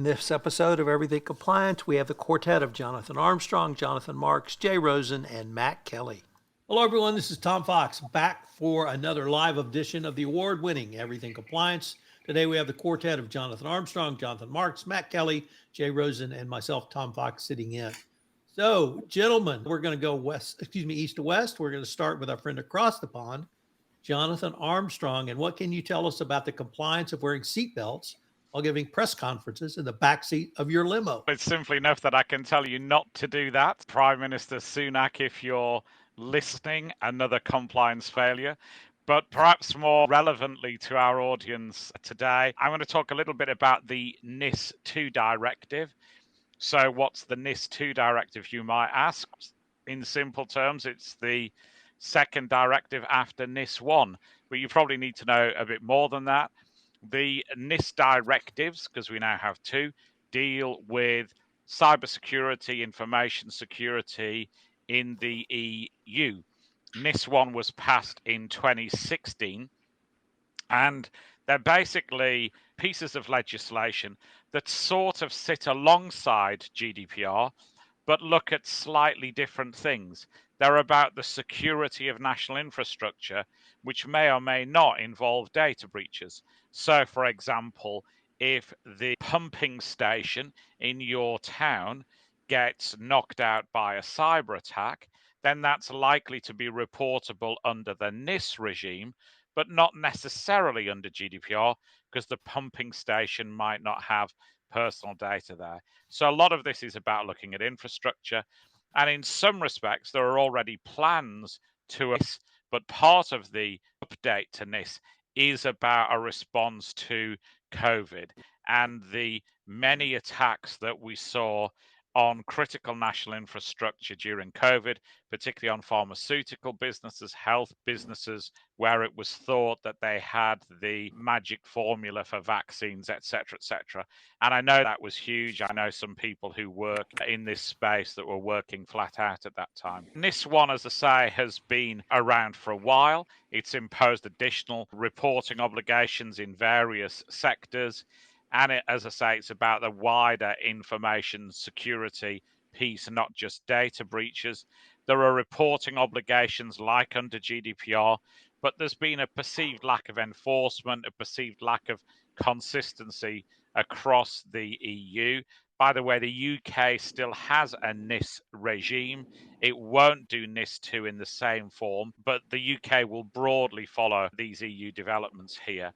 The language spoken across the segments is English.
In this episode of Everything Compliance, we have the quartet of Jonathan Armstrong, Jonathan Marks, Jay Rosen, and Matt Kelly. Hello, everyone. This is Tom Fox back for another live edition of the award-winning Everything Compliance. Today, we have the quartet of Jonathan Armstrong, Jonathan Marks, Matt Kelly, Jay Rosen, and myself, Tom Fox, sitting in. So, gentlemen, we're going to go east to west. We're going to start with our friend across the pond, Jonathan Armstrong. And what can you tell us about the compliance of wearing seatbelts while giving press conferences in the backseat of your limo? It's simply enough that I can tell you not to do that. Prime Minister Sunak, if you're listening, another compliance failure. But perhaps more relevantly to our audience today, I'm going to talk a little bit about the NIS2 directive. So what's the NIS2 directive, you might ask? In simple terms, it's the second directive after NIS1, but you probably need to know a bit more than that. The NIS directives, because we now have two, deal with cybersecurity, information security in the EU. NIS1 was passed in 2016, and they're basically pieces of legislation that sort of sit alongside GDPR, but look at slightly different things. They're about the security of national infrastructure, which may or may not involve data breaches. So, for example, if the pumping station in your town gets knocked out by a cyber attack, then that's likely to be reportable under the NIS regime, but not necessarily under GDPR, because the pumping station might not have personal data there. So a lot of this is about looking at infrastructure. And in some respects, there are already plans to NIS, but part of the update to NIS is about a response to COVID and the many attacks that we saw on critical national infrastructure during COVID, particularly on pharmaceutical businesses, health businesses, where it was thought that they had the magic formula for vaccines, etc., etc. And I know that was huge. I know some people who work in this space that were working flat out at that time. NIS1, as I say, has been around for a while. It's imposed additional reporting obligations in various sectors. And as I say, it's about the wider information security piece, not just data breaches. There are reporting obligations like under GDPR, but there's been a perceived lack of enforcement, a perceived lack of consistency across the EU. By the way, the UK still has a NIS regime. It won't do NIS2 in the same form, but the UK will broadly follow these EU developments here.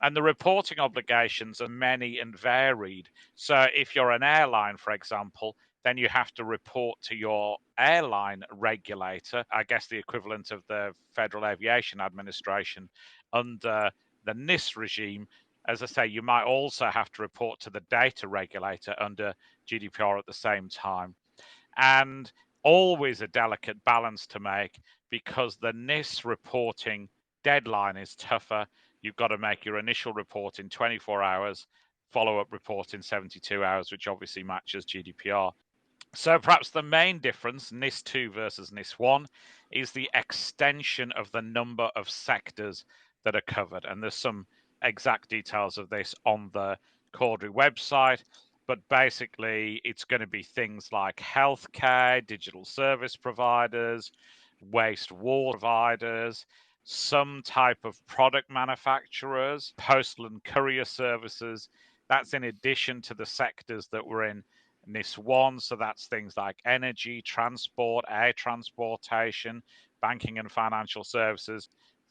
And the reporting obligations are many and varied. So if you're an airline, for example, then you have to report to your airline regulator, I guess the equivalent of the Federal Aviation Administration under the NIS regime. As I say, you might also have to report to the data regulator under GDPR at the same time. And always a delicate balance to make, because the NIS reporting deadline is tougher. You've got to make your initial report in 24 hours, follow-up report in 72 hours, which obviously matches GDPR. So perhaps the main difference, NIS2 versus NIS1, is the extension of the number of sectors that are covered. And there's some exact details of this on the Cordery website. But basically, it's going to be things like healthcare, digital service providers, wastewater providers, some type of product manufacturers, postal and courier services. That's in addition to the sectors that were in NIS1. So that's things like energy, transport, air transportation, banking and financial services,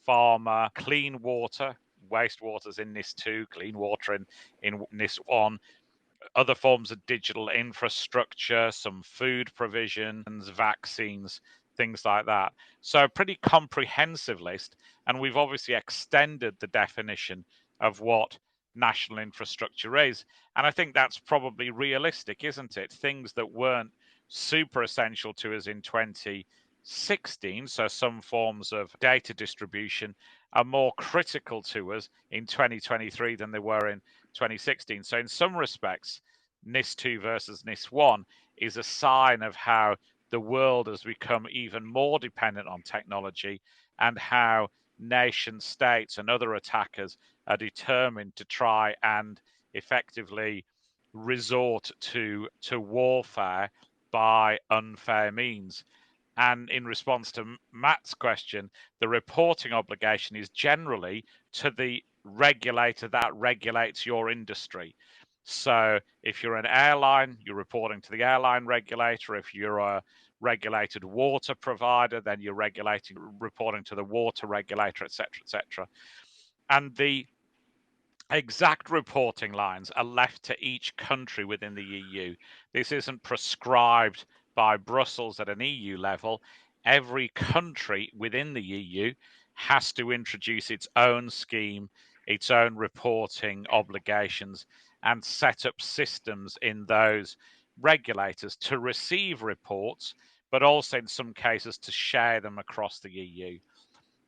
pharma, clean water, wastewater's in NIS2, clean water in NIS1, other forms of digital infrastructure, some food provisions, vaccines, things like that. So a pretty comprehensive list. And we've obviously extended the definition of what national infrastructure is. And I think that's probably realistic, isn't it? Things that weren't super essential to us in 2016, so some forms of data distribution, are more critical to us in 2023 than they were in 2016. So in some respects, NIS2 versus NIS1 is a sign of how the world has become even more dependent on technology, and how nation states and other attackers are determined to try and effectively resort to warfare by unfair means. And in response to Matt's question, the reporting obligation is generally to the regulator that regulates your industry. So if you're an airline, you're reporting to the airline regulator. If you're a regulated water provider, then you're reporting to the water regulator, etc., etc. And the exact reporting lines are left to each country within the EU. This isn't prescribed by Brussels at an EU level. Every country within the EU has to introduce its own scheme, its own reporting obligations, and set up systems in those regulators to receive reports, but also in some cases to share them across the EU.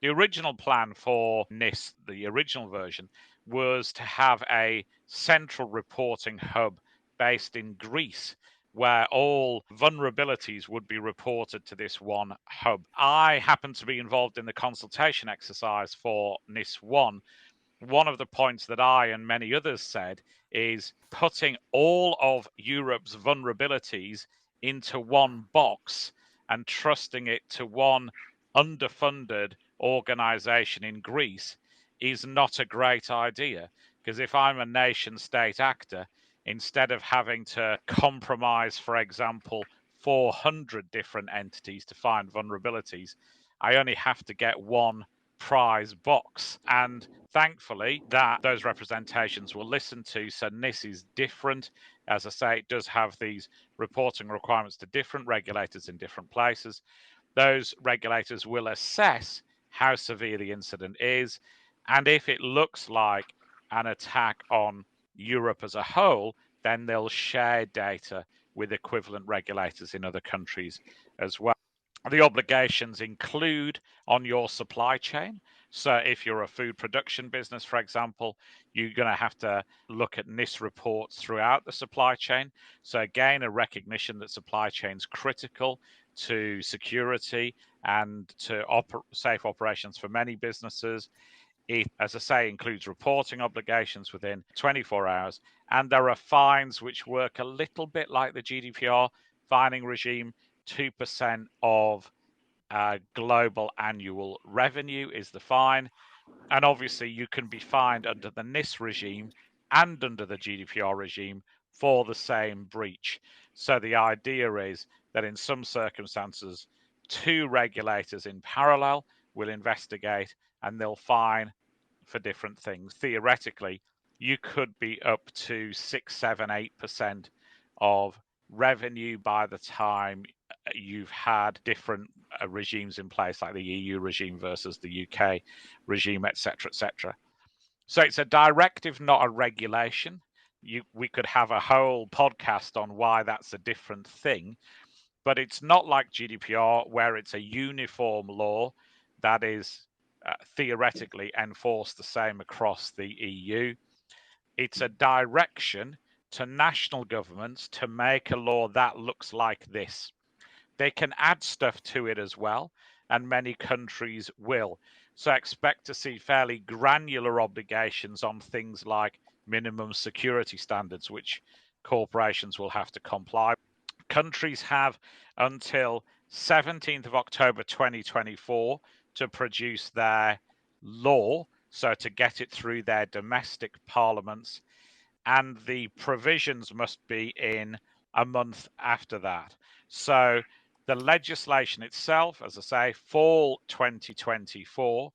The original plan for NIST, the original version, was to have a central reporting hub based in Greece, where all vulnerabilities would be reported to this one hub. I happen to be involved in the consultation exercise for NIST 1. One of the points that I and many others said is putting all of Europe's vulnerabilities into one box and trusting it to one underfunded organization in Greece is not a great idea. Because if I'm a nation state actor, instead of having to compromise, for example, 400 different entities to find vulnerabilities, I only have to get one prize box. And thankfully, those representations were listened to. So NIS is different. As I say, it does have these reporting requirements to different regulators in different places. Those regulators will assess how severe the incident is. And if it looks like an attack on Europe as a whole, then they'll share data with equivalent regulators in other countries as well. The obligations include on your supply chain. So if you're a food production business, for example, you're going to have to look at NIST reports throughout the supply chain. So again, a recognition that supply chain's critical to security and to safe operations for many businesses. It, as I say, includes reporting obligations within 24 hours. And there are fines which work a little bit like the GDPR fining regime. 2% of global annual revenue is the fine. And obviously, you can be fined under the NIST regime and under the GDPR regime for the same breach. So the idea is that in some circumstances, two regulators in parallel will investigate and they'll fine for different things. Theoretically, you could be up to 6, 7, 8% of revenue by the time you've had different regimes in place, like the EU regime versus the UK regime, etc., etc. So it's a directive, not a regulation. We could have a whole podcast on why that's a different thing, but it's not like GDPR, where it's a uniform law that is theoretically enforced the same across the EU. It's a direction to national governments to make a law that looks like this. They can add stuff to it as well, and many countries will. So expect to see fairly granular obligations on things like minimum security standards, which corporations will have to comply with. Countries have until 17th of October 2024 to produce their law, so to get it through their domestic parliaments, and the provisions must be in a month after that. So the legislation itself, as I say, fall 2024,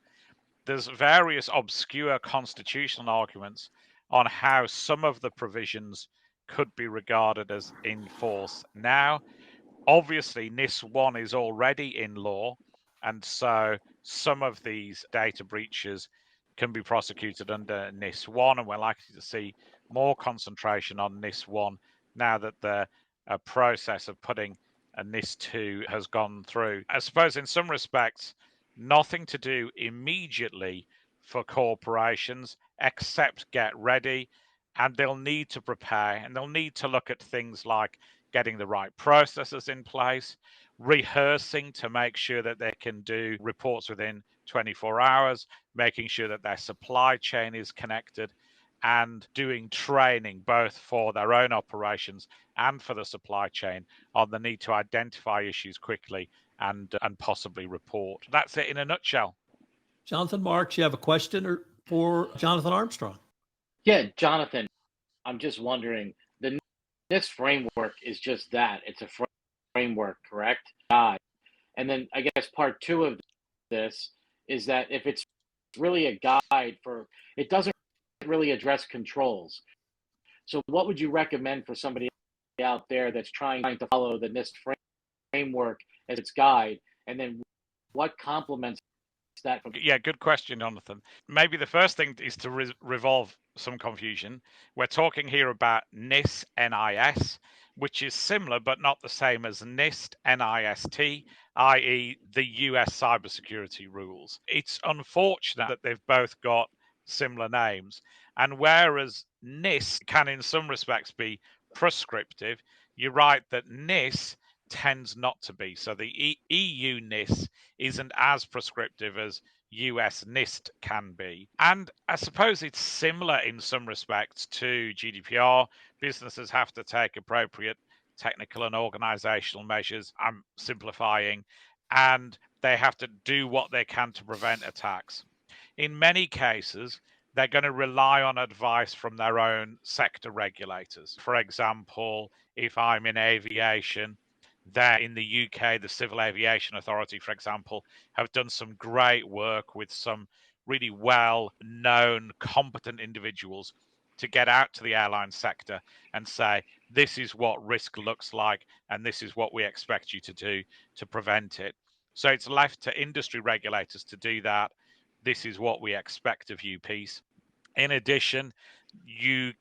there's various obscure constitutional arguments on how some of the provisions could be regarded as in force now. Obviously, NIS 1 is already in law, and so some of these data breaches can be prosecuted under NIS 1, and we're likely to see more concentration on NIS 1 now that the process of putting a NIS 2 has gone through. I suppose in some respects, nothing to do immediately for corporations except get ready, and they'll need to prepare, and they'll need to look at things like getting the right processes in place, rehearsing to make sure that they can do reports within 24 hours, making sure that their supply chain is connected, and doing training both for their own operations and for the supply chain on the need to identify issues quickly and possibly report. That's it in a nutshell. Jonathan Marks, you have a question for Jonathan Armstrong? Yeah, Jonathan, I'm just wondering, the NIST framework is just that. It's a framework, correct? And then I guess part two of this is that if it's really a guide for, it doesn't really address controls. So what would you recommend for somebody out there that's trying to follow the NIST framework as its guide? And then what complements that? Yeah, good question, Jonathan. Maybe the first thing is to revolve some confusion. We're talking here about NIS, NIS, which is similar but not the same as NIST, NIST, i.e. the US cybersecurity rules. It's unfortunate that they've both got similar names. And whereas NIS can in some respects be prescriptive, you're right that NIS tends not to be. So the EU NIS isn't as prescriptive as US NIST can be. And I suppose it's similar in some respects to GDPR. Businesses have to take appropriate technical and organizational measures. I'm simplifying. And they have to do what they can to prevent attacks. In many cases, they're going to rely on advice from their own sector regulators. For example, if I'm in aviation, there in the UK, the Civil Aviation Authority, for example, have done some great work with some really well-known, competent individuals to get out to the airline sector and say, this is what risk looks like, and this is what we expect you to do to prevent it. So it's left to industry regulators to do that. This is what we expect of you piece. In addition, you'd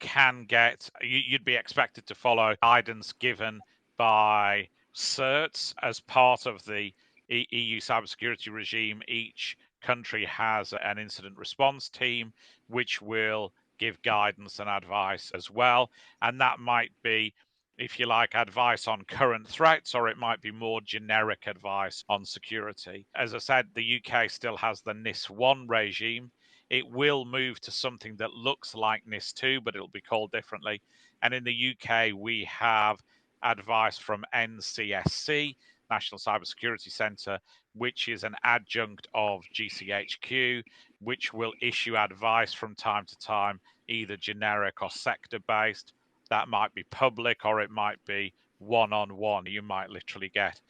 be expected to follow guidance given by certs as part of the EU cybersecurity regime. Each country has an incident response team which will give guidance and advice as well. And that might be, if you like, advice on current threats, or it might be more generic advice on security. As I said, the UK still has the NIS 1 regime. It will move to something that looks like NIS 2, but it'll be called differently. And in the UK, we have advice from NCSC, National Cybersecurity Centre, which is an adjunct of GCHQ, which will issue advice from time to time, either generic or sector-based. That might be public or it might be one-on-one. You might literally get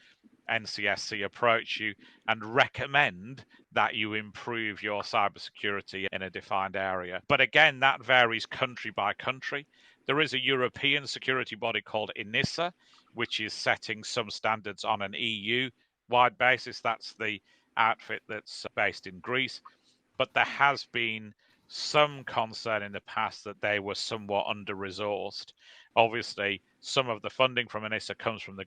NCSC approach you and recommend that you improve your cybersecurity in a defined area. But again, that varies country by country. There is a European security body called ENISA, which is setting some standards on an EU-wide basis. That's the outfit that's based in Greece. But there has been some concern in the past that they were somewhat under-resourced. Obviously, some of the funding from ENISA comes from the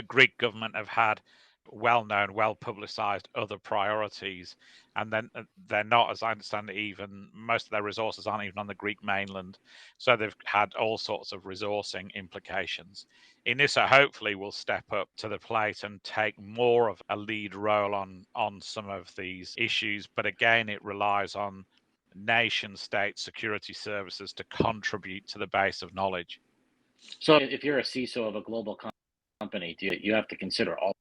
Greek government have had well-known, well-publicized other priorities, and then they're not, as I understand it, even most of their resources aren't even on the Greek mainland, so they've had all sorts of resourcing implications. ENISA hopefully will step up to the plate and take more of a lead role on some of these issues, but again, it relies on nation-state security services to contribute to the base of knowledge. So if you're a CISO of a global company, do you have to consider all?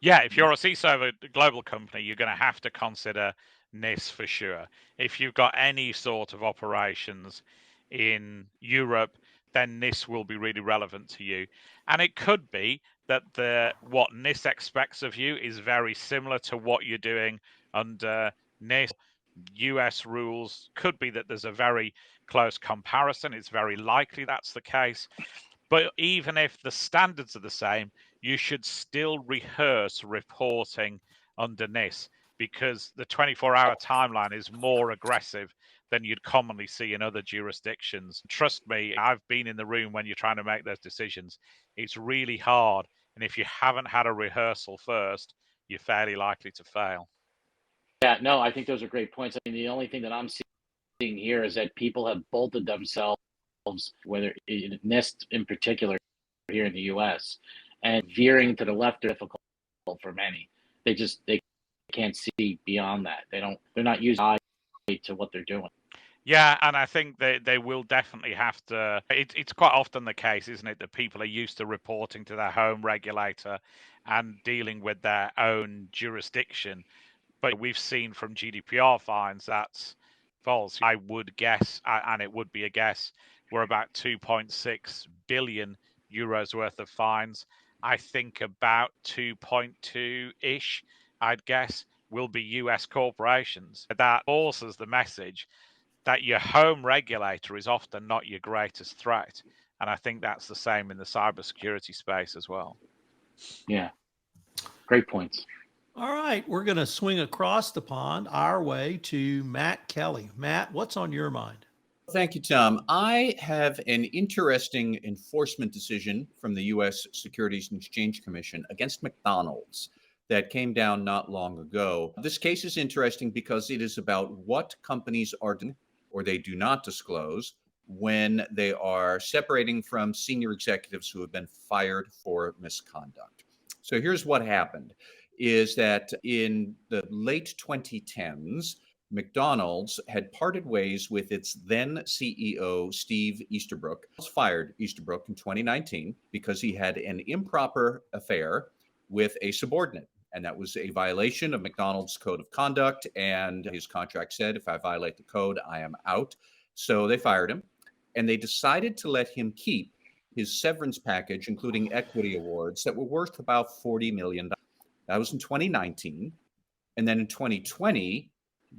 Yeah, if you're a CISO of a global company, you're going to have to consider NIS for sure. If you've got any sort of operations in Europe, then NIS will be really relevant to you. And it could be that what NIS expects of you is very similar to what you're doing under NIS. US rules could be that there's a very close comparison. It's very likely that's the case. But even if the standards are the same, you should still rehearse reporting under NIS, because the 24-hour timeline is more aggressive than you'd commonly see in other jurisdictions. Trust me, I've been in the room when you're trying to make those decisions. It's really hard. And if you haven't had a rehearsal first, you're fairly likely to fail. Yeah, no, I think those are great points. I mean, the only thing that I'm seeing here is that people have bolted themselves, whether NIST in particular here in the U.S., and veering to the left are difficult for many. They can't see beyond that. They're not using eye to what they're doing. Yeah, and I think they will definitely have to. It's quite often the case, isn't it, that people are used to reporting to their home regulator and dealing with their own jurisdiction. But we've seen from GDPR fines that's false. I would guess, and it would be a guess, we're about 2.6 billion euros worth of fines. I think about 2.2-ish, I'd guess, will be US corporations. That forces the message that your home regulator is often not your greatest threat. And I think that's the same in the cybersecurity space as well. Yeah, great points. All right, we're going to swing across the pond our way to Matt Kelly. Matt, what's on your mind? Thank you, Tom. I have an interesting enforcement decision from the U.S. Securities and Exchange Commission against McDonald's that came down not long ago. This case is interesting because it is about what companies are doing or they do not disclose when they are separating from senior executives who have been fired for misconduct. So here's what happened, is that in the late 2010s, McDonald's had parted ways with its then CEO, Steve Easterbrook. Fired Easterbrook in 2019 because he had an improper affair with a subordinate. And that was a violation of McDonald's code of conduct. And his contract said, if I violate the code, I am out. So they fired him. And they decided to let him keep his severance package, including equity awards that were worth about $40 million. That was in 2019. And then in 2020,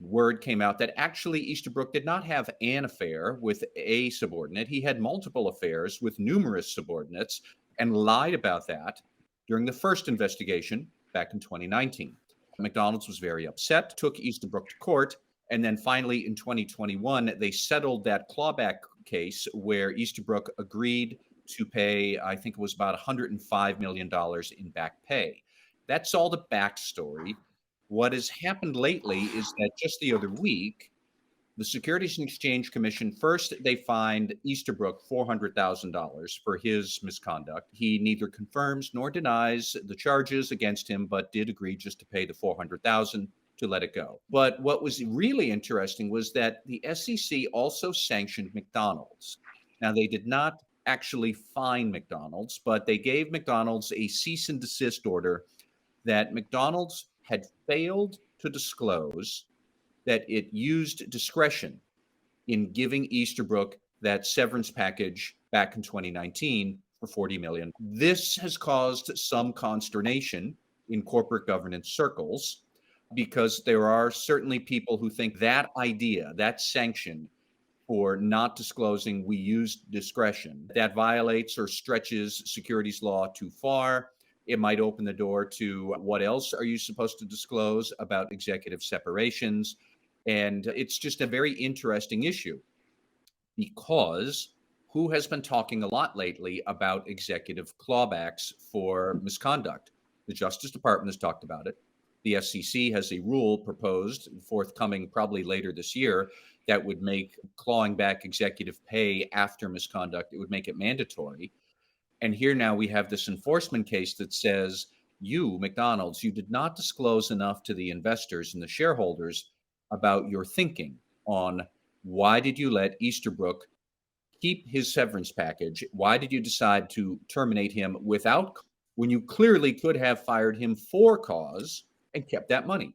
word came out that actually Easterbrook did not have an affair with a subordinate. He had multiple affairs with numerous subordinates and lied about that during the first investigation back in 2019. McDonald's was very upset, took Easterbrook to court, and then finally in 2021, they settled that clawback case where Easterbrook agreed to pay, I think it was about $105 million in back pay. That's all the backstory. What has happened lately is that just the other week, the Securities and Exchange Commission, first they fined Easterbrook $400,000 for his misconduct. He neither confirms nor denies the charges against him, but did agree just to pay the $400,000 to let it go. But what was really interesting was that the SEC also sanctioned McDonald's. Now, they did not actually fine McDonald's, but they gave McDonald's a cease and desist order that McDonald's had failed to disclose that it used discretion in giving Easterbrook that severance package back in 2019 for $40 million. This has caused some consternation in corporate governance circles because there are certainly people who think that idea, that sanction for not disclosing we used discretion, that violates or stretches securities law too far. It might open the door to what else are you supposed to disclose about executive separations? And it's just a very interesting issue because who has been talking a lot lately about executive clawbacks for misconduct? The Justice Department has talked about it. The SEC has a rule proposed, forthcoming probably later this year, that would make clawing back executive pay after misconduct, it would make it mandatory. And here now we have this enforcement case that says, you, McDonald's, you did not disclose enough to the investors and the shareholders about your thinking on why did you let Easterbrook keep his severance package? Why did you decide to terminate him without, when you clearly could have fired him for cause and kept that money?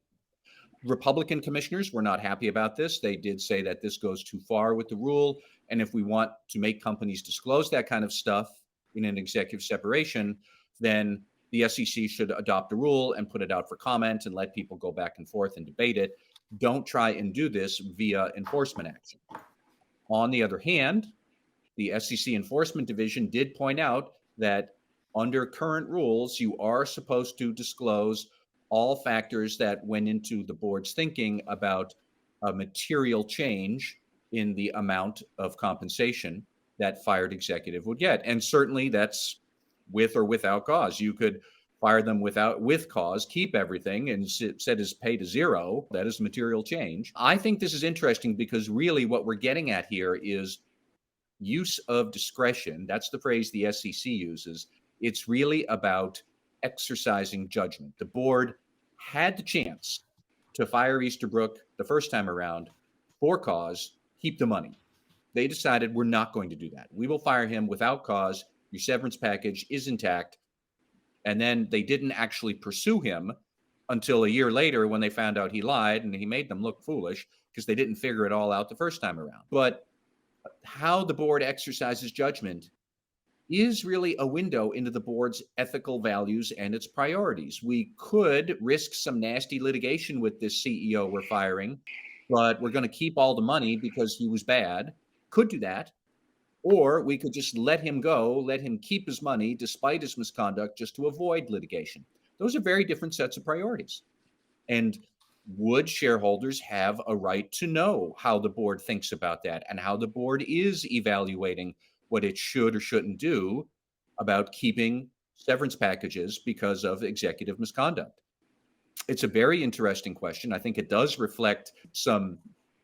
Republican commissioners were not happy about this. They did say that this goes too far with the rule. And if we want to make companies disclose that kind of stuff in an executive separation, then the SEC should adopt a rule and put it out for comment and let people go back and forth and debate it. Don't try and do this via enforcement action. On the other hand, the SEC Enforcement Division did point out that under current rules, you are supposed to disclose all factors that went into the board's thinking about a material change in the amount of compensation that fired executive would get. And certainly that's with or without cause. You could fire them with cause, keep everything and set his pay to zero. That is material change. I think this is interesting because really what we're getting at here is use of discretion. That's the phrase the SEC uses. It's really about exercising judgment. The board had the chance to fire Easterbrook the first time around for cause. keep the money. They decided we're not going to do that. We will fire him without cause. Your severance package is intact. And then they didn't actually pursue him until a year later when they found out he lied, and he made them look foolish because they didn't figure it all out the first time around. But how the board exercises judgment is really a window into the board's ethical values and its priorities. We could risk some nasty litigation with this CEO we're firing, but we're going to keep all the money because he was bad. Could do that. Or we could just let him go, let him keep his money despite his misconduct just to avoid litigation. Those are very different sets of priorities. And would shareholders have a right to know how the board thinks about that and how the board is evaluating what it should or shouldn't do about keeping severance packages because of executive misconduct? It's a very interesting question. I think it does reflect some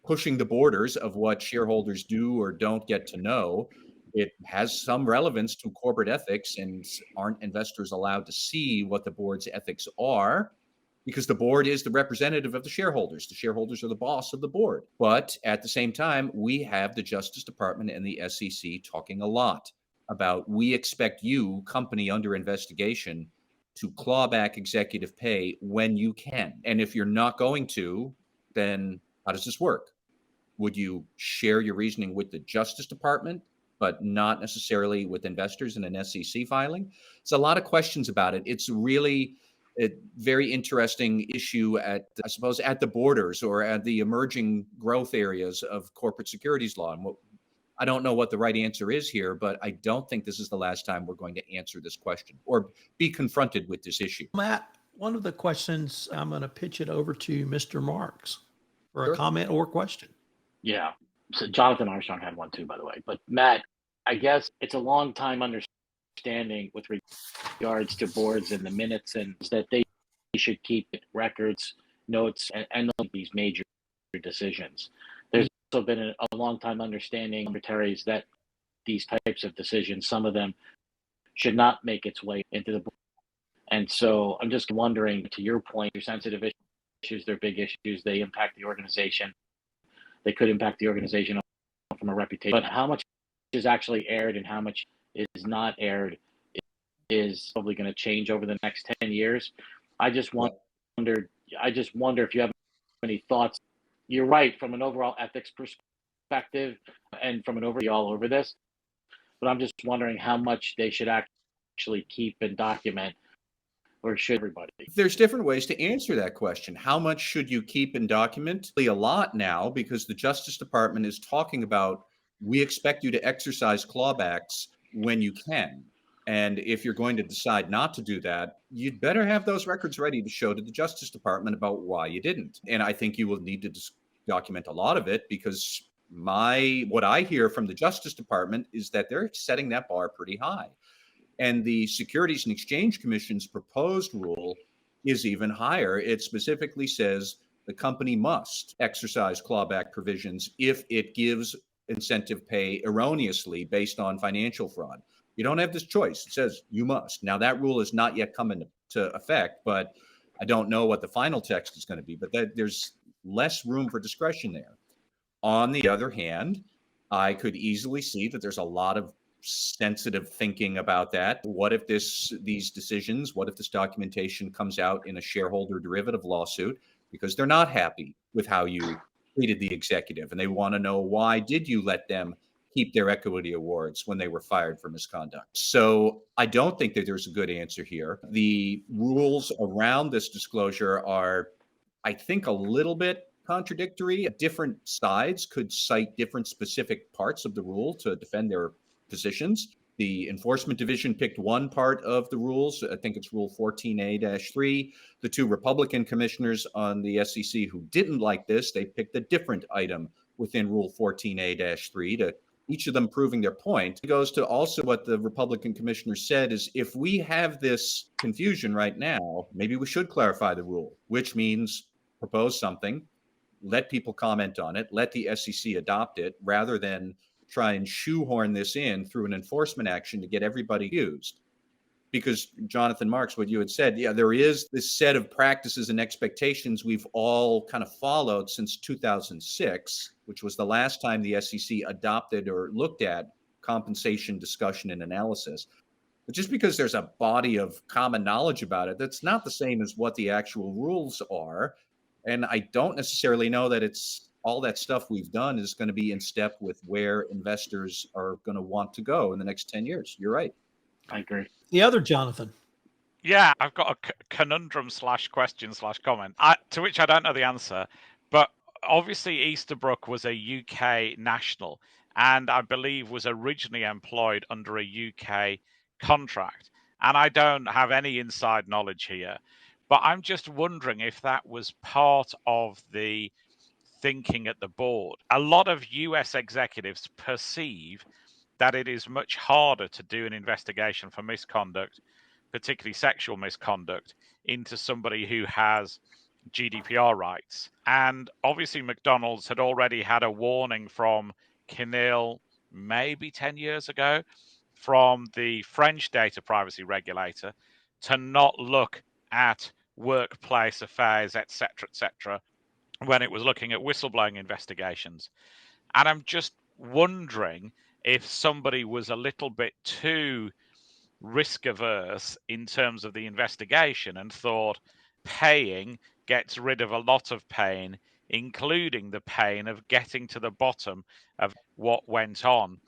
pushing the borders of what shareholders do or don't get to know. It has some relevance to corporate ethics, and aren't investors allowed to see what the board's ethics are? Because the board is the representative of the shareholders. The shareholders are the boss of the board. But at the same time, we have the Justice Department and the SEC talking a lot about, we expect you, company under investigation, to claw back executive pay when you can. And if you're not going to, then how does this work? Would you share your reasoning with the Justice Department, but not necessarily with investors in an SEC filing? It's a lot of questions about it. It's really a very interesting issue at, I suppose, at the borders or at the emerging growth areas of corporate securities law. And I don't know what the right answer is here, but I don't think this is the last time we're going to answer this question or be confronted with this issue. Matt, one of the questions, I'm going to pitch it over to Mr. Marks for Sure. a comment or question. Yeah. So Jonathan Armstrong had one too, by the way. But Matt, I guess it's a long time understanding with regards to boards and the minutes, and that they should keep records, notes, and these major decisions. There's also been a long time understanding, secretaries, that these types of decisions, some of them should not make its way into the board. And so I'm just wondering, to your point, they're sensitive issues, they're big issues, they impact the organization. They could impact the organization from a reputation. But how much is actually aired and how much is not aired is probably going to change over the next 10 years. I just wonder if you have any thoughts. You're right, from an overall ethics perspective and from an overview all over this, but I'm just wondering how much they should actually keep and document, or should everybody? There's different ways to answer that question. How much should you keep and document? A lot now, because the Justice Department is talking about, we expect you to exercise clawbacks when you can. And if you're going to decide not to do that, you'd better have those records ready to show to the Justice Department about why you didn't. And I think you will need to document a lot of it, because what I hear from the Justice Department is that they're setting that bar pretty high. And the Securities and Exchange Commission's proposed rule is even higher. It specifically says the company must exercise clawback provisions if it gives incentive pay erroneously based on financial fraud. You don't have this choice. It says you must. Now, that rule has not yet come into effect, but I don't know what the final text is going to be, but there's less room for discretion there. On the other hand, I could easily see that there's a lot of sensitive thinking about that. What if these decisions, what if this documentation comes out in a shareholder derivative lawsuit because they're not happy with how you treated the executive and they want to know, why did you let them keep their equity awards when they were fired for misconduct? So I don't think that there's a good answer here. The rules around this disclosure are, I think, a little bit contradictory. Different sides could cite different specific parts of the rule to defend their positions. The Enforcement Division picked one part of the rules. I think it's Rule 14A-3. The two Republican commissioners on the SEC who didn't like this, they picked a different item within Rule 14A-3 to each of them proving their point. It goes to also what the Republican commissioner said is, if we have this confusion right now, maybe we should clarify the rule, which means propose something, let people comment on it, let the SEC adopt it, rather than try and shoehorn this in through an enforcement action to get everybody used. because Jonathan Marks, what you had said, yeah, there is this set of practices and expectations we've all kind of followed since 2006, which was the last time the SEC adopted or looked at compensation discussion and analysis. But just because there's a body of common knowledge about it, that's not the same as what the actual rules are. And I don't necessarily know that it's all that stuff we've done is going to be in step with where investors are going to want to go in the next 10 years. You're right. I agree. The other Jonathan. Yeah, I've got a conundrum / question / comment, to which I don't know the answer. But obviously, Easterbrook was a UK national and I believe was originally employed under a UK contract. And I don't have any inside knowledge here. But I'm just wondering if that was part of the thinking at the board. A lot of US executives perceive that it is much harder to do an investigation for misconduct, particularly sexual misconduct, into somebody who has GDPR rights. And obviously, McDonald's had already had a warning from CNIL maybe 10 years ago from the French data privacy regulator to not look at workplace affairs, etc., when it was looking at whistleblowing investigations. And I'm just wondering if somebody was a little bit too risk averse in terms of the investigation and thought paying gets rid of a lot of pain, including the pain of getting to the bottom of what went on.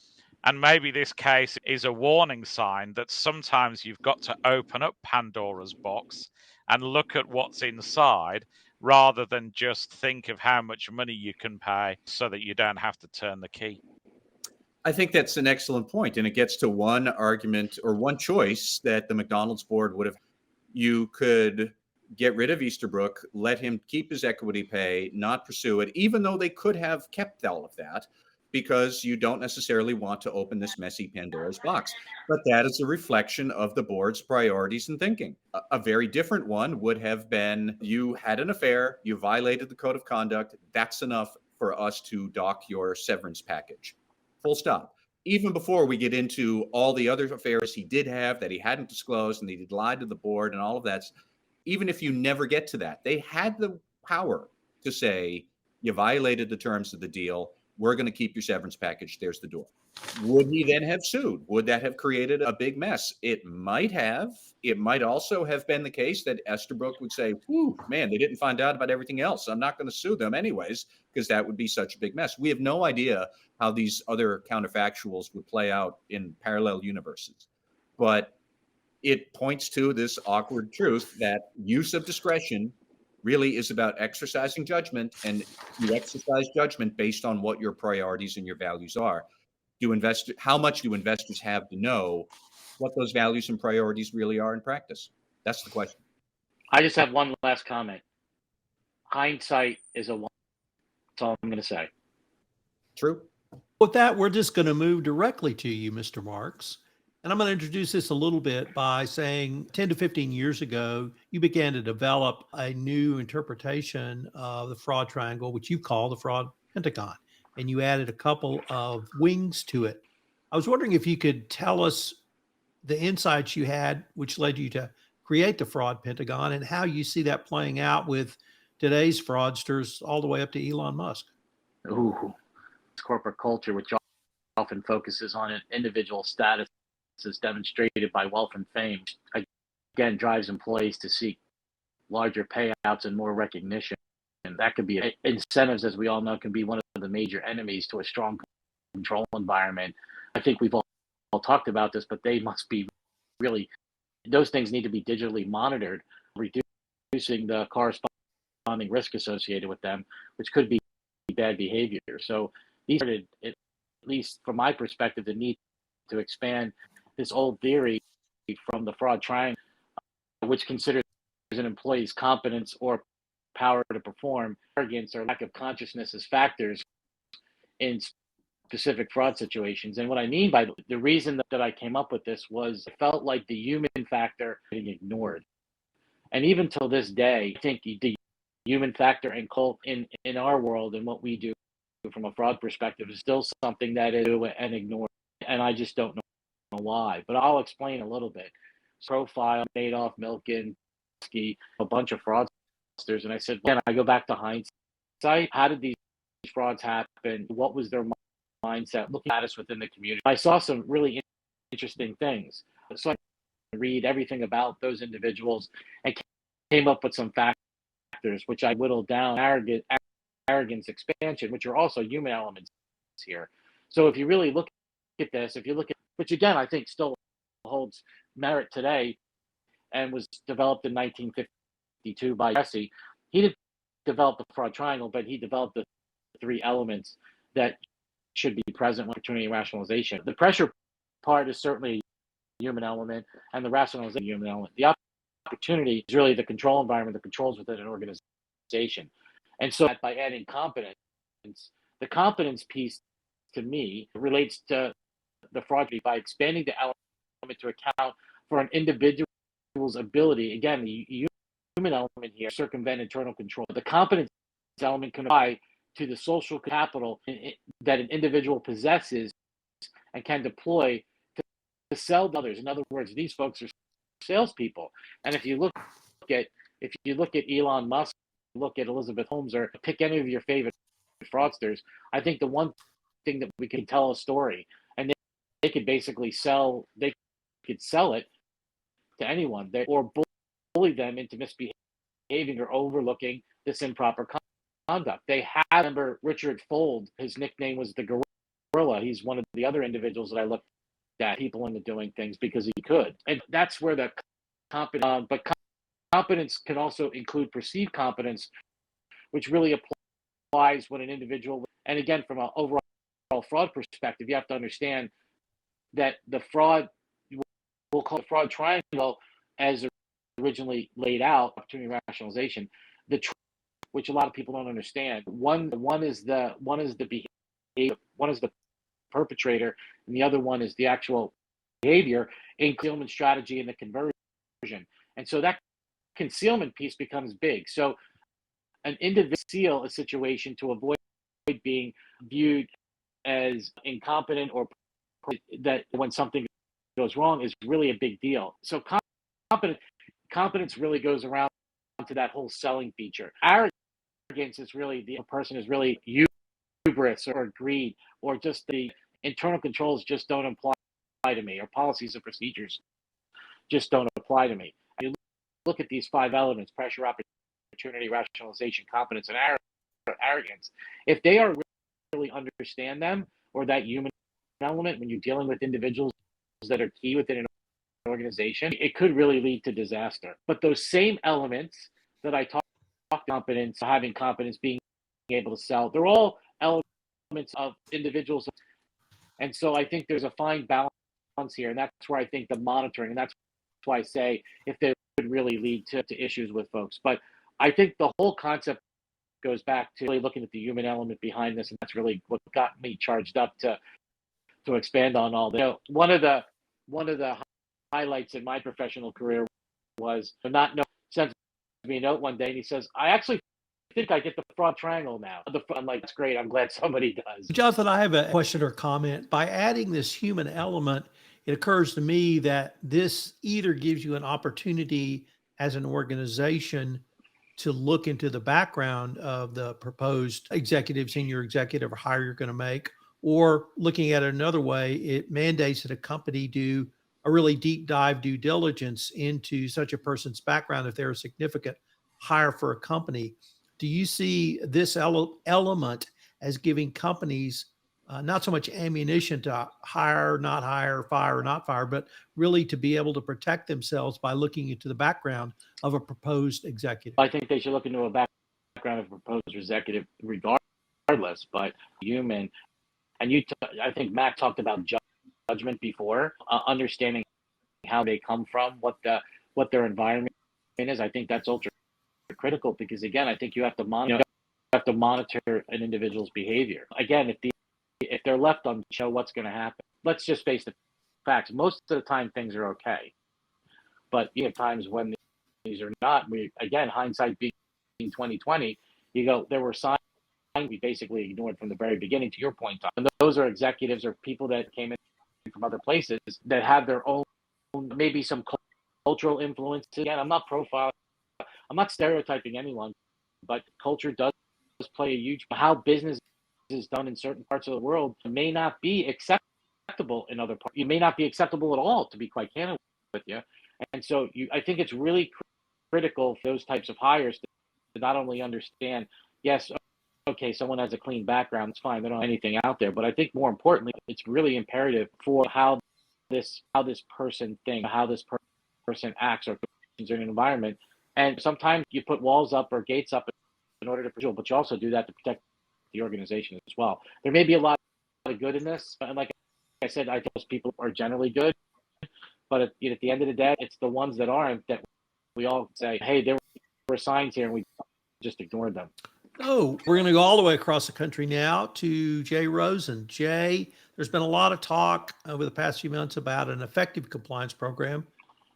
And maybe this case is a warning sign that sometimes you've got to open up Pandora's box and look at what's inside rather than just think of how much money you can pay so that you don't have to turn the key. I think that's an excellent point, and it gets to one argument or one choice that the McDonald's board would have. You could get rid of Easterbrook, let him keep his equity pay, not pursue it, even though they could have kept all of that, because you don't necessarily want to open this messy Pandora's box. But that is a reflection of the board's priorities and thinking. A very different one would have been, you had an affair, you violated the code of conduct, that's enough for us to dock your severance package. Full stop. Even before we get into all the other affairs he did have that he hadn't disclosed and he lied to the board and all of that, even if you never get to that, they had the power to say, you violated the terms of the deal. We're going to keep your severance package. There's the door. Would he then have sued? Would that have created a big mess? It might have. It might also have been the case that Easterbrook would say, whew, man, they didn't find out about everything else. I'm not going to sue them anyways, because that would be such a big mess. We have no idea how these other counterfactuals would play out in parallel universes. But it points to this awkward truth that use of discretion really is about exercising judgment, and you exercise judgment based on what your priorities and your values are. How much do investors have to know what those values and priorities really are in practice? That's the question. I just have one last comment. Hindsight is a one. That's all I'm going to say. True. With that, we're just going to move directly to you, Mr. Marks. And I'm going to introduce this a little bit by saying 10 to 15 years ago, you began to develop a new interpretation of the fraud triangle, which you call the Fraud Pentagon, and you added a couple of wings to it. I was wondering if you could tell us the insights you had, which led you to create the Fraud Pentagon, and how you see that playing out with today's fraudsters all the way up to Elon Musk. Ooh, corporate culture, which often focuses on an individual status as demonstrated by wealth and fame, again, drives employees to seek larger payouts and more recognition. And that could be incentives, as we all know, can be one of the major enemies to a strong control environment. I think we've all talked about this, but they must be really, those things need to be digitally monitored, reducing the corresponding risk associated with them, which could be bad behavior. So these are, at least from my perspective, the need to expand this old theory from the fraud triangle, which considers an employee's competence or power to perform, arrogance, or lack of consciousness as factors in specific fraud situations. And what I mean by the reason that I came up with this was I felt like the human factor being ignored. And even till this day, I think the human factor in our world and what we do from a fraud perspective is still something that is and ignored. And I just don't know why, but I'll explain a little bit. profile, Madoff, Milken, a bunch of fraudsters. And I said, well, I go back to hindsight. How did these frauds happen? What was their mindset? Looking at us within the community, I saw some really interesting things. So I read everything about those individuals and came up with some factors, which I whittled down: arrogance, expansion, which are also human elements here. So if you really look at this, which again, I think still holds merit today and was developed in 1952 by Jesse. He didn't develop the fraud triangle, but he developed the three elements that should be present with opportunity and rationalization. The pressure part is certainly a human element, and the rationalization human element. The opportunity is really the control environment, the controls within an organization. And so by adding competence, the competence piece to me relates to the fraud by expanding the element to account for an individual's ability. Again, the human element here, circumvent internal control. The competence element can apply to the social capital that an individual possesses and can deploy to sell to others. In other words, these folks are salespeople. And if you look at Elon Musk, look at Elizabeth Holmes, or pick any of your favorite fraudsters, I think the one thing that we can tell a story, and they could basically sell it to anyone, or bully them into misbehaving or overlooking this improper conduct. They had, remember Richard Fold, his nickname was the Gorilla. He's one of the other individuals that I looked at, people into doing things because he could. And that's where the competence, but competence can also include perceived competence, which really applies when an individual, and again, from an overall fraud perspective, you have to understand that the fraud, we'll call it fraud triangle as originally laid out, opportunity rationalization, which a lot of people don't understand. One is the behavior, one is the perpetrator, and the other one is the actual behavior, concealment strategy, and the conversion. And so that concealment piece becomes big. So an individual conceal a situation to avoid being viewed as incompetent, or that when something goes wrong is really a big deal. So competence really goes around to that whole selling feature. Arrogance is really a person is really hubris or greed, or just the internal controls just don't apply to me, or policies and procedures just don't apply to me. You look at these five elements: pressure, opportunity, rationalization, competence, and arrogance. If they are really understand them, or that human element, when you're dealing with individuals that are key within an organization, it could really lead to disaster. But those same elements that I talked about, competence, having competence, being able to sell, they're all elements of individuals. And so I think there's a fine balance here, and that's where I think the monitoring, and that's why I say if they could really lead to issues with folks. But I think the whole concept goes back to really looking at the human element behind this, and that's really what got me charged up to expand on all that. One of the highlights in my professional career was sent me a note one day, and he says, "I actually think I get the fraud triangle now." I'm like, "That's great. I'm glad somebody does." Jonathan, I have a question or comment. By adding this human element, it occurs to me that this either gives you an opportunity as an organization to look into the background of the proposed executive, senior executive, or hire you're going to make, or looking at it another way, it mandates that a company do a really deep dive due diligence into such a person's background if they're a significant hire for a company. Do you see this element as giving companies not so much ammunition to hire, not hire, fire, or not fire, but really to be able to protect themselves by looking into the background of a proposed executive? I think they should look into a background of a proposed executive regardless, but human. And I think Matt talked about judgment before, understanding how they come from, what their environment is. I think that's ultra critical, because again, I think you have to monitor an individual's behavior. Again, if they're left on show, what's going to happen? Let's just face the facts. Most of the time, things are okay, but you have times when these are not. Again, hindsight being 2020, you go, there were signs we basically ignored from the very beginning. To your point, Tom. And those are executives or people that came in from other places that have their own, maybe some cultural influences. Again, I'm not profiling, I'm not stereotyping anyone, but culture does play a huge. How business is done in certain parts of the world may not be acceptable in other parts. You may not be acceptable at all, to be quite candid with you. And so I think it's really critical for those types of hires to not only understand, yes, okay, someone has a clean background, it's fine, they don't have anything out there. But I think more importantly, it's really imperative for how this person thinks, how this person acts or in an environment. And sometimes you put walls up or gates up in order to protect, but you also do that to protect the organization as well. There may be a lot of good in this, and like I said, I think most people are generally good, but at the end of the day, it's the ones that aren't that we all say, hey, there were signs here, and we just ignored them. Oh, we're going to go all the way across the country now to Jay Rosen. Jay, there's been a lot of talk over the past few months about an effective compliance program,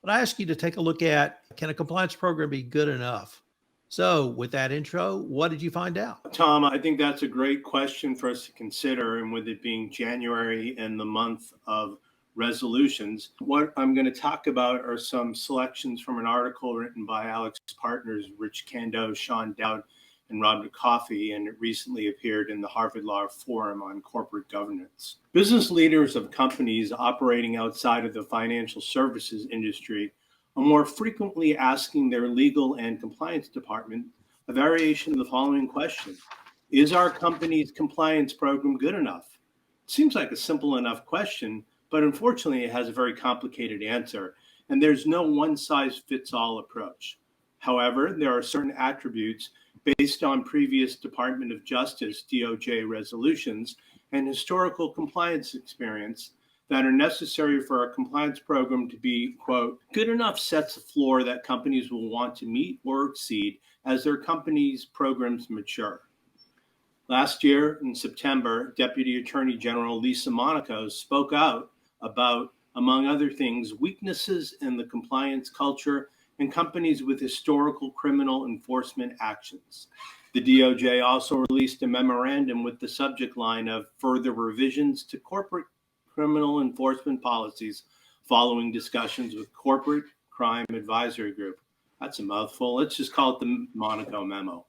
but I ask you to take a look at, can a compliance program be good enough? So with that intro, what did you find out? Tom, I think that's a great question for us to consider. And with it being January and the month of resolutions, what I'm going to talk about are some selections from an article written by Alex Partners, Rich Kando, Sean Dowd, and Robert Coffey, and it recently appeared in the Harvard Law Forum on Corporate Governance. Business leaders of companies operating outside of the financial services industry are more frequently asking their legal and compliance department a variation of the following question: is our company's compliance program good enough? It seems like a simple enough question, but unfortunately it has a very complicated answer, and there's no one-size-fits-all approach. However, there are certain attributes based on previous Department of Justice, DOJ resolutions, and historical compliance experience that are necessary for our compliance program to be, quote, good enough sets a floor that companies will want to meet or exceed as their company's programs mature. Last year in September, Deputy Attorney General Lisa Monaco spoke out about, among other things, weaknesses in the compliance culture in companies with historical criminal enforcement actions. The DOJ also released a memorandum with the subject line of further revisions to corporate criminal enforcement policies following discussions with Corporate Crime Advisory Group. That's a mouthful. Let's just call it the Monaco memo.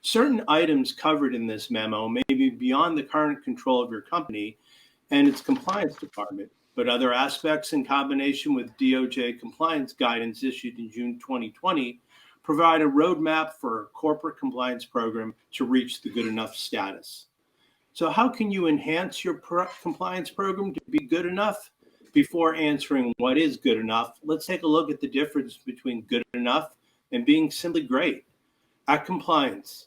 Certain items covered in this memo may be beyond the current control of your company and its compliance department, but other aspects in combination with DOJ compliance guidance issued in June 2020 provide a roadmap for a corporate compliance program to reach the good enough status. So how can you enhance your compliance program to be good enough? Before answering what is good enough, let's take a look at the difference between good enough and being simply great. At compliance,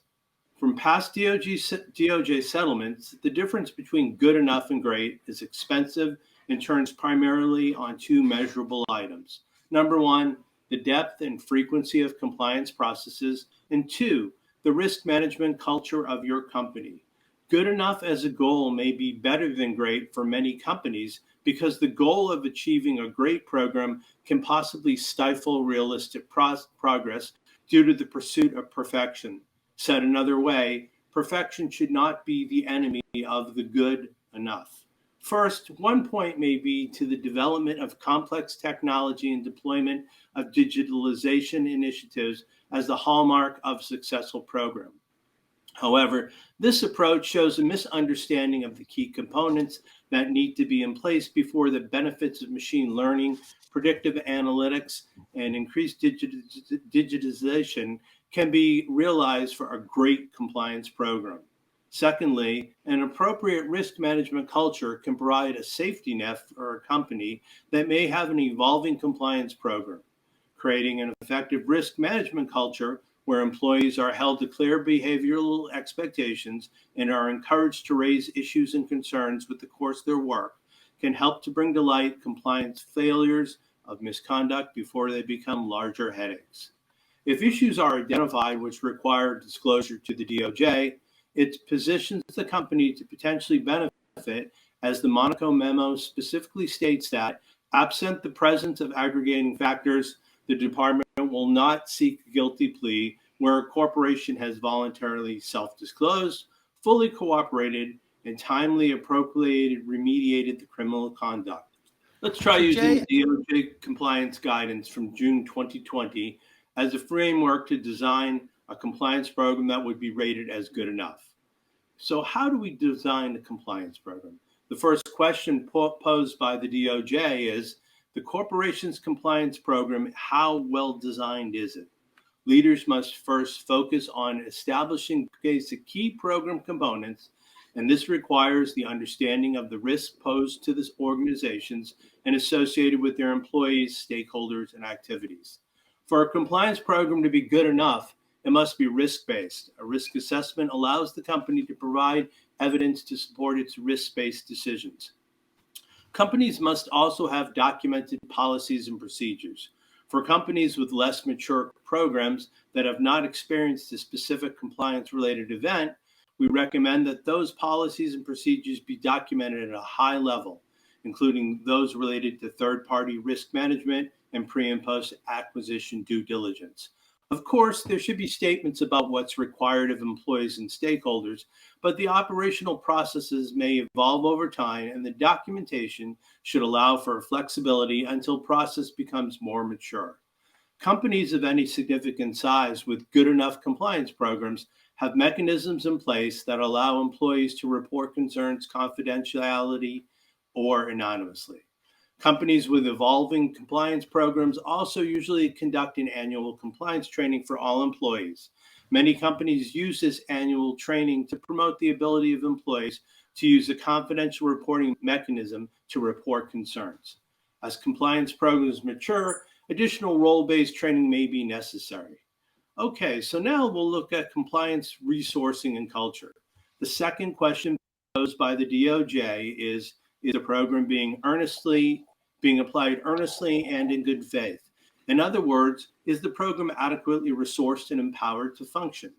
from past DOJ settlements, the difference between good enough and great is expensive and turns primarily on two measurable items. Number one, the depth and frequency of compliance processes, and two, the risk management culture of your company. Good enough as a goal may be better than great for many companies because the goal of achieving a great program can possibly stifle realistic progress due to the pursuit of perfection. Said another way, perfection should not be the enemy of the good enough. First, one point may be to the development of complex technology and deployment of digitalization initiatives as the hallmark of a successful program. However, this approach shows a misunderstanding of the key components that need to be in place before the benefits of machine learning, predictive analytics, and increased digitization can be realized for a great compliance program. Secondly, an appropriate risk management culture can provide a safety net for a company that may have an evolving compliance program. Creating an effective risk management culture where employees are held to clear behavioral expectations and are encouraged to raise issues and concerns with the course of their work can help to bring to light compliance failures of misconduct before they become larger headaches. If issues are identified which require disclosure to the DOJ, it positions the company to potentially benefit, as the Monaco memo specifically states that, absent the presence of aggregating factors, the department will not seek a guilty plea where a corporation has voluntarily self-disclosed, fully cooperated, and timely appropriated remediated the criminal conduct. Let's try So, using Jay, DOJ compliance guidance from June 2020 as a framework to design a compliance program that would be rated as good enough. So how do we design a compliance program? The first question posed by the DOJ is, the corporation's compliance program, how well designed is it? Leaders must first focus on establishing basic key program components, and this requires the understanding of the risk posed to the organizations and associated with their employees, stakeholders, and activities. For a compliance program to be good enough, it must be risk-based. A risk assessment allows the company to provide evidence to support its risk-based decisions. Companies must also have documented policies and procedures. For companies with less mature programs that have not experienced a specific compliance-related event, we recommend that those policies and procedures be documented at a high level, including those related to third-party risk management and pre- and post-acquisition due diligence. Of course, there should be statements about what's required of employees and stakeholders, but the operational processes may evolve over time, and the documentation should allow for flexibility until process becomes more mature. Companies of any significant size with good enough compliance programs have mechanisms in place that allow employees to report concerns confidentiality or anonymously. Companies with evolving compliance programs also usually conduct an annual compliance training for all employees. Many companies use this annual training to promote the ability of employees to use a confidential reporting mechanism to report concerns. As compliance programs mature, additional role-based training may be necessary. Okay, so now we'll look at compliance resourcing and culture. The second question posed by the DOJ is the program being applied earnestly and in good faith? In other words, is the program adequately resourced and empowered to function?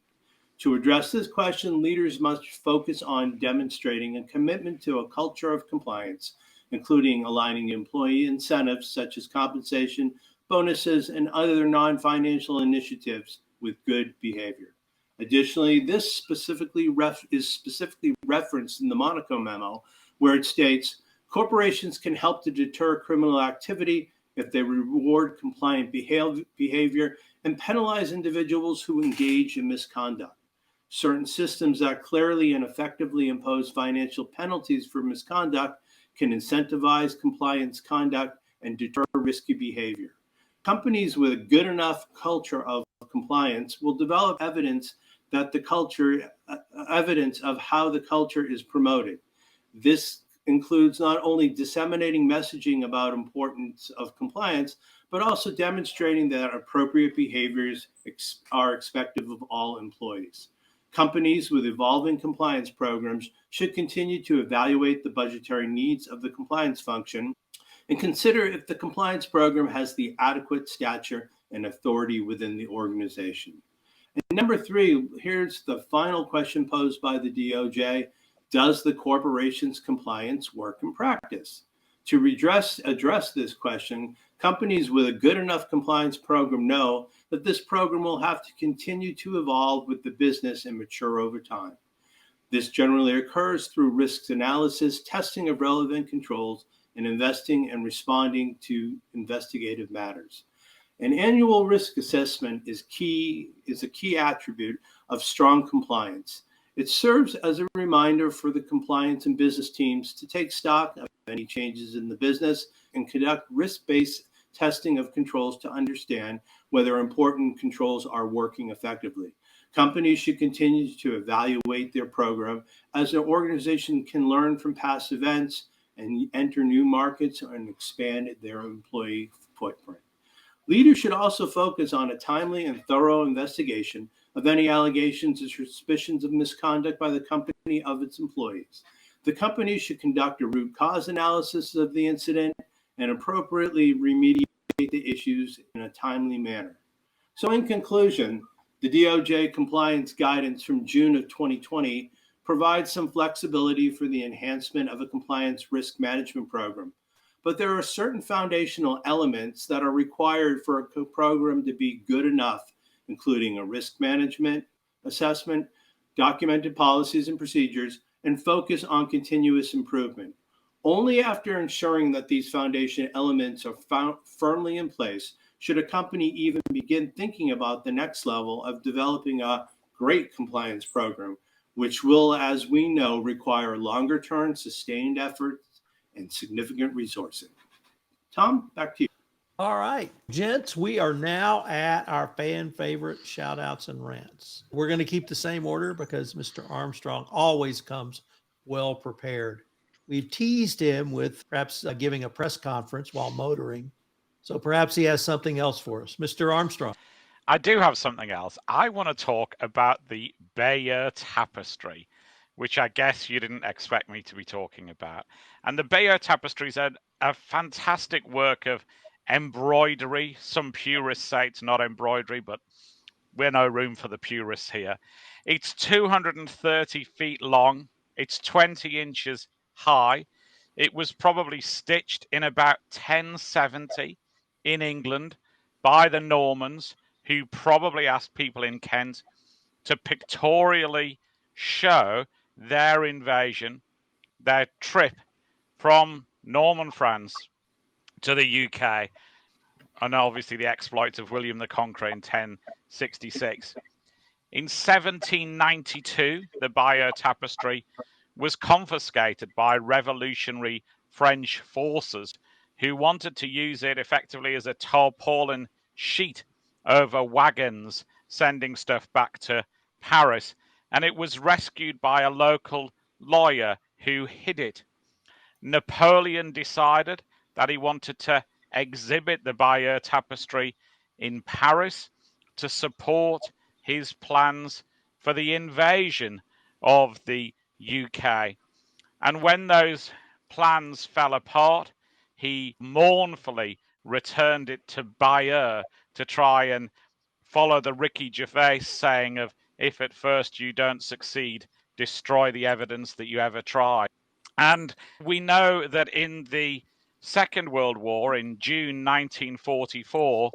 To address this question, leaders must focus on demonstrating a commitment to a culture of compliance, including aligning employee incentives such as compensation, bonuses, and other non-financial initiatives with good behavior. Additionally, this is specifically referenced in the Monaco memo, where it states, corporations can help to deter criminal activity if they reward compliant behavior and penalize individuals who engage in misconduct. Certain systems that clearly and effectively impose financial penalties for misconduct can incentivize compliance conduct and deter risky behavior. Companies with a good enough culture of compliance will develop evidence of how the culture is promoted. This includes not only disseminating messaging about importance of compliance, but also demonstrating that appropriate behaviors are expected of all employees. Companies with evolving compliance programs should continue to evaluate the budgetary needs of the compliance function and consider if the compliance program has the adequate stature and authority within the organization. And number three, here's the final question posed by the DOJ. Does the corporation's compliance work in practice? To address this question, companies with a good enough compliance program know that this program will have to continue to evolve with the business and mature over time. This generally occurs through risks analysis, testing of relevant controls, and investing and responding to investigative matters. An annual risk assessment is a key attribute of strong compliance. It serves as a reminder for the compliance and business teams to take stock of any changes in the business and conduct risk-based testing of controls to understand whether important controls are working effectively. Companies should continue to evaluate their program as an organization can learn from past events and enter new markets and expand their employee footprint. Leaders should also focus on a timely and thorough investigation of any allegations or suspicions of misconduct by the company of its employees. The company should conduct a root cause analysis of the incident and appropriately remediate the issues in a timely manner. So in conclusion, the DOJ compliance guidance from June of 2020 provides some flexibility for the enhancement of a compliance risk management program. But there are certain foundational elements that are required for a program to be good enough, including a risk management assessment, documented policies and procedures, and focus on continuous improvement. Only after ensuring that these foundation elements are found firmly in place should a company even begin thinking about the next level of developing a great compliance program, which will, as we know, require longer-term sustained efforts and significant resourcing. Tom, back to you. All right, gents, we are now at our fan favorite shout outs and rants. We're going to keep the same order because Mr. Armstrong always comes well prepared. We've teased him with perhaps giving a press conference while motoring. So perhaps he has something else for us. Mr. Armstrong. I do have something else. I want to talk about the Bayeux Tapestry, which I guess you didn't expect me to be talking about. And the Bayeux Tapestry is a fantastic work of embroidery. Some purists say it's not embroidery, but we're no room for the purists here. It's 230 feet long. It's 20 inches high. It was probably stitched in about 1070 in England by the Normans, who probably asked people in Kent to pictorially show their invasion, their trip from Norman France to the UK, and obviously the exploits of William the Conqueror in 1066. In 1792, the Bayeux Tapestry was confiscated by revolutionary French forces who wanted to use it effectively as a tarpaulin sheet over wagons sending stuff back to Paris. And it was rescued by a local lawyer who hid it. Napoleon decided that he wanted to exhibit the Bayeux Tapestry in Paris to support his plans for the invasion of the UK. And when those plans fell apart, he mournfully returned it to Bayeux to try and follow the Ricky Gervais saying of, if at first you don't succeed, destroy the evidence that you ever tried. And we know that in the Second World War, in June 1944,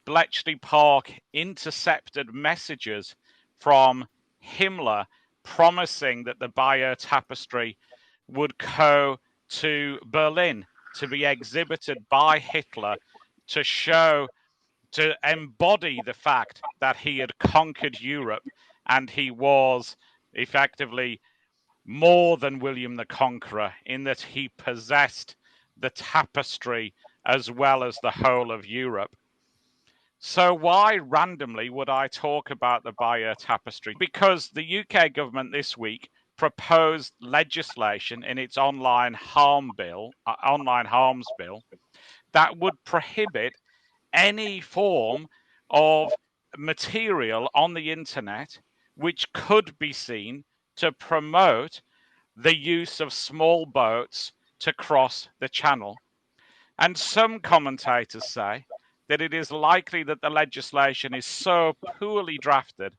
Bletchley Park intercepted messages from Himmler promising that the Bayeux Tapestry would go to Berlin to be exhibited by Hitler to show, to embody the fact that he had conquered Europe and he was effectively more than William the Conqueror in that he possessed the tapestry as well as the whole of Europe. So why randomly would I talk about the Bayeux Tapestry? Because the UK government this week proposed legislation in its online harms bill that would prohibit any form of material on the internet which could be seen to promote the use of small boats to cross the channel. And some commentators say that it is likely that the legislation is so poorly drafted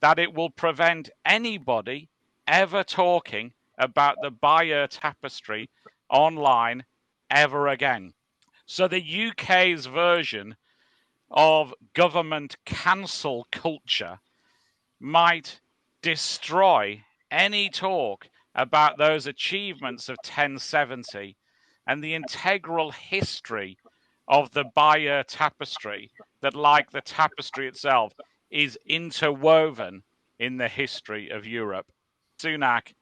that it will prevent anybody ever talking about the Bayeux Tapestry online ever again. So the UK's version of government cancel culture might destroy any talk about those achievements of 1070 and the integral history of the Bayeux Tapestry that, like the tapestry itself, is interwoven in the history of Europe. Sunak,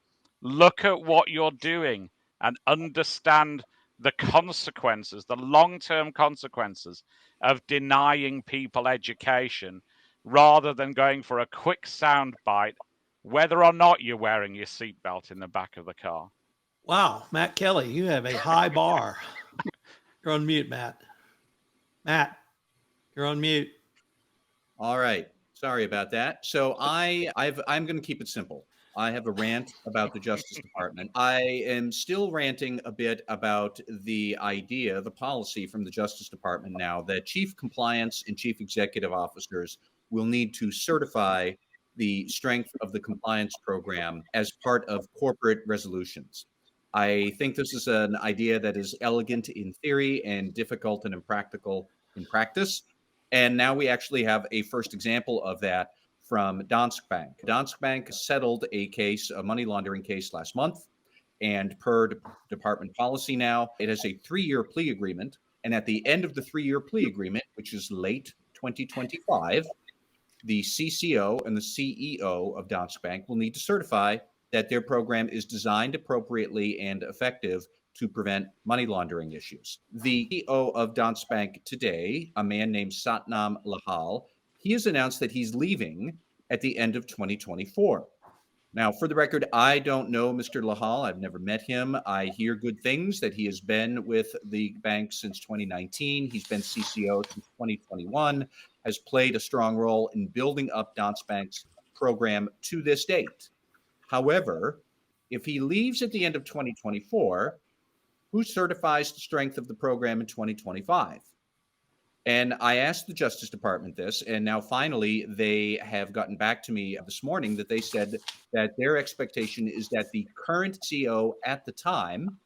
look at what you're doing and understand the consequences, the long-term consequences of denying people education rather than going for a quick sound bite, whether or not you're wearing your seatbelt in the back of the car. Wow, Matt Kelly, you have a high bar. You're on mute, Matt. Matt, you're on mute. All right. Sorry about that. So I'm going to keep it simple. I have a rant about the Justice Department. I am still ranting a bit about the idea, the policy from the Justice Department now that chief compliance and chief executive officers will need to certify the strength of the compliance program as part of corporate resolutions. I think this is an idea that is elegant in theory and difficult and impractical in practice. And now we actually have a first example of that from Danske Bank. Danske Bank settled a case, a money laundering case last month. And per department policy now, it has a 3-year plea agreement. And at the end of the 3-year plea agreement, which is late 2025, the CCO and the CEO of Danske Bank will need to certify that their program is designed appropriately and effective to prevent money laundering issues. The CEO of Danske Bank today, a man named Satnam Lahal, he has announced that he's leaving at the end of 2024. Now, for the record, I don't know Mr. Lahal. I've never met him. I hear good things that he has been with the bank since 2019. He's been CCO since 2021, has played a strong role in building up Danske Bank's program to this date. However, if he leaves at the end of 2024, who certifies the strength of the program in 2025? And I asked the Justice Department this, and now finally they have gotten back to me this morning that they said that their expectation is that the current CEO at the time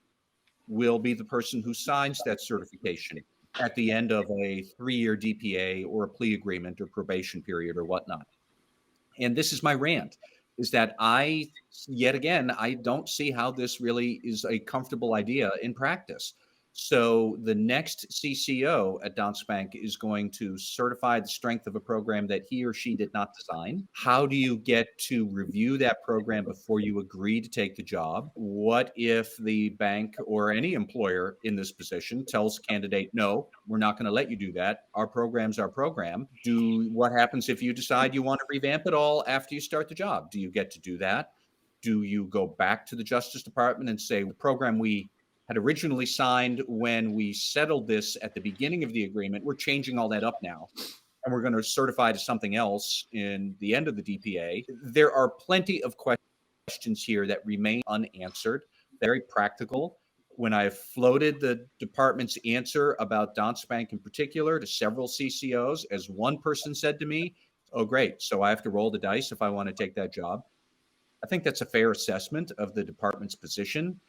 will be the person who signs that certification at the end of a 3-year DPA or a plea agreement or probation period or whatnot. And this is my rant, is that yet again, I don't see how this really is a comfortable idea in practice. So the next CCO at Danske Bank is going to certify the strength of a program that he or she did not design. How do you get to review that program before you agree to take the job? What if the bank or any employer in this position tells the candidate, no, we're not going to let you do that. Our program's our program. What happens if you decide you want to revamp it all after you start the job? Do you get to do that? Do you go back to the Justice Department and say, the program we had originally signed when we settled this at the beginning of the agreement, we're changing all that up now, and we're going to certify to something else in the end of the DPA? There are plenty of questions here that remain unanswered, very practical. When I floated the department's answer about Danske Bank in particular to several CCOs, as one person said to me, oh, great, so I have to roll the dice if I want to take that job. I think that's a fair assessment of the department's position.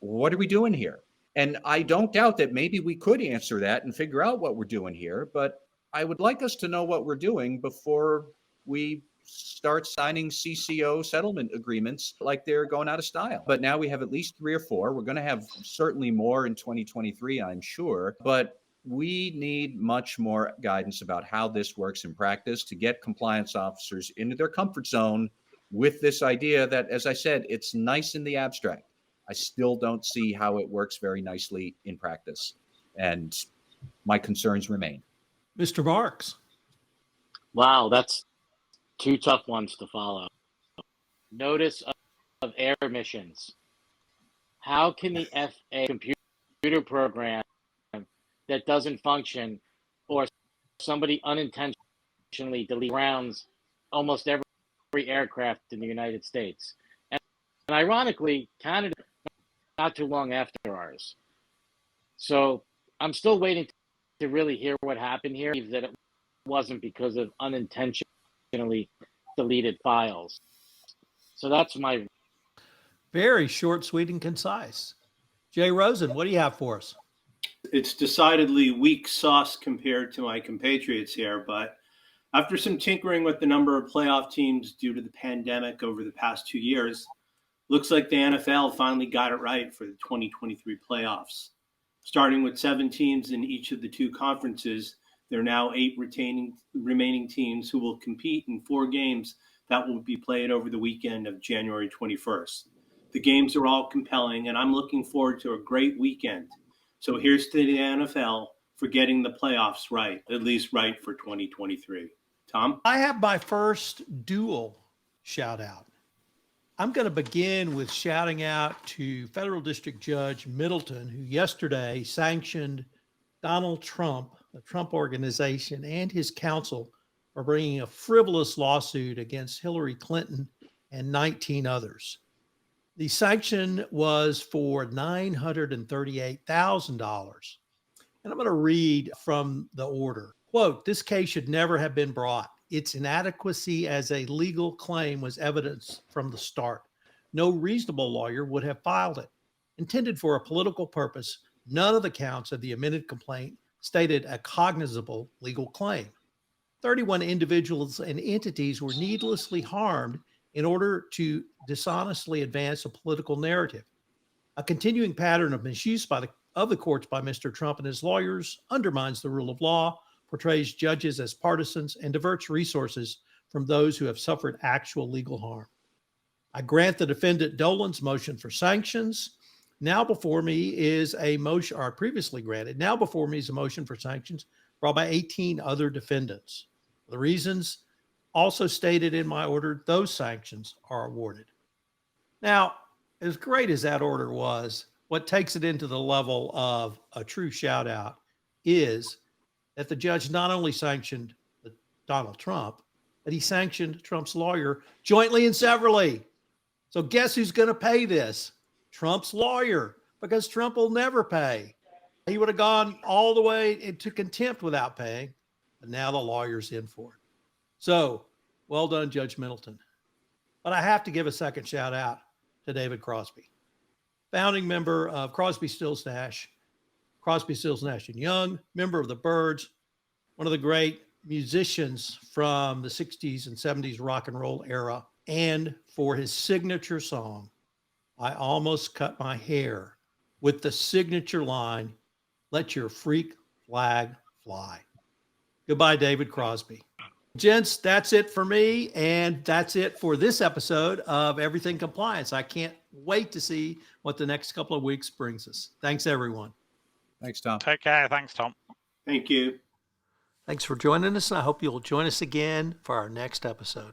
What are we doing here? And I don't doubt that maybe we could answer that and figure out what we're doing here, but I would like us to know what we're doing before we start signing CCO settlement agreements like they're going out of style. But now we have at least 3 or 4. We're going to have certainly more in 2023, I'm sure, but we need much more guidance about how this works in practice to get compliance officers into their comfort zone with this idea that, as I said, it's nice in the abstract. I still don't see how it works very nicely in practice, and my concerns remain. Mr. Marks. Wow, that's 2 tough ones to follow. Notice of air missions. How can the FAA computer program that doesn't function, or somebody unintentionally delete rounds almost every aircraft in the United States? And ironically, Canada not too long after ours. So I'm still waiting to really hear what happened here, that it wasn't because of unintentionally deleted files. So that's my... Very short, sweet, and concise. Jay Rosen, what do you have for us? It's decidedly weak sauce compared to my compatriots here, but after some tinkering with the number of playoff teams due to the pandemic over the past 2 years, looks like the NFL finally got it right for the 2023 playoffs. Starting with 7 teams in each of the 2 conferences, there are now 8 remaining teams who will compete in 4 games that will be played over the weekend of January 21st. The games are all compelling, and I'm looking forward to a great weekend. So here's to the NFL for getting the playoffs right, at least right for 2023. Tom? I have my first dual shout out. I'm going to begin with shouting out to Federal District Judge Middleton, who yesterday sanctioned Donald Trump, the Trump Organization, and his counsel for bringing a frivolous lawsuit against Hillary Clinton and 19 others. The sanction was for $938,000. And I'm going to read from the order. Quote, "This case should never have been brought. Its inadequacy as a legal claim was evidence from the start. No reasonable lawyer would have filed it. Intended for a political purpose, none of the counts of the amended complaint stated a cognizable legal claim. 31 individuals and entities were needlessly harmed in order to dishonestly advance a political narrative. A continuing pattern of misuse of the courts by Mr. Trump and his lawyers undermines the rule of law, portrays judges as partisans, and diverts resources from those who have suffered actual legal harm. I grant the defendant Dolan's motion for sanctions. Now before me is a motion, or previously granted, now before me is a motion for sanctions brought by 18 other defendants. For the reasons also stated in my order, those sanctions are awarded. Now, as great as that order was, what takes it into the level of a true shout out is that the judge not only sanctioned Donald Trump, but he sanctioned Trump's lawyer jointly and severally. So guess who's going to pay this? Trump's lawyer, because Trump will never pay. He would have gone all the way into contempt without paying, but now the lawyer's in for it. So well done, Judge Middleton. But I have to give a second shout out to David Crosby, founding member of Crosby, Stills, Nash and Young, member of the Byrds, one of the great musicians from the 60s and 70s rock and roll era, and for his signature song, I Almost Cut My Hair, with the signature line, "Let your freak flag fly." Goodbye, David Crosby. Gents, that's it for me, and that's it for this episode of Everything Compliance. I can't wait to see what the next couple of weeks brings us. Thanks, everyone. Thanks, Tom. Take care. Thanks, Tom. Thank you. Thanks for joining us, and I hope you'll join us again for our next episode.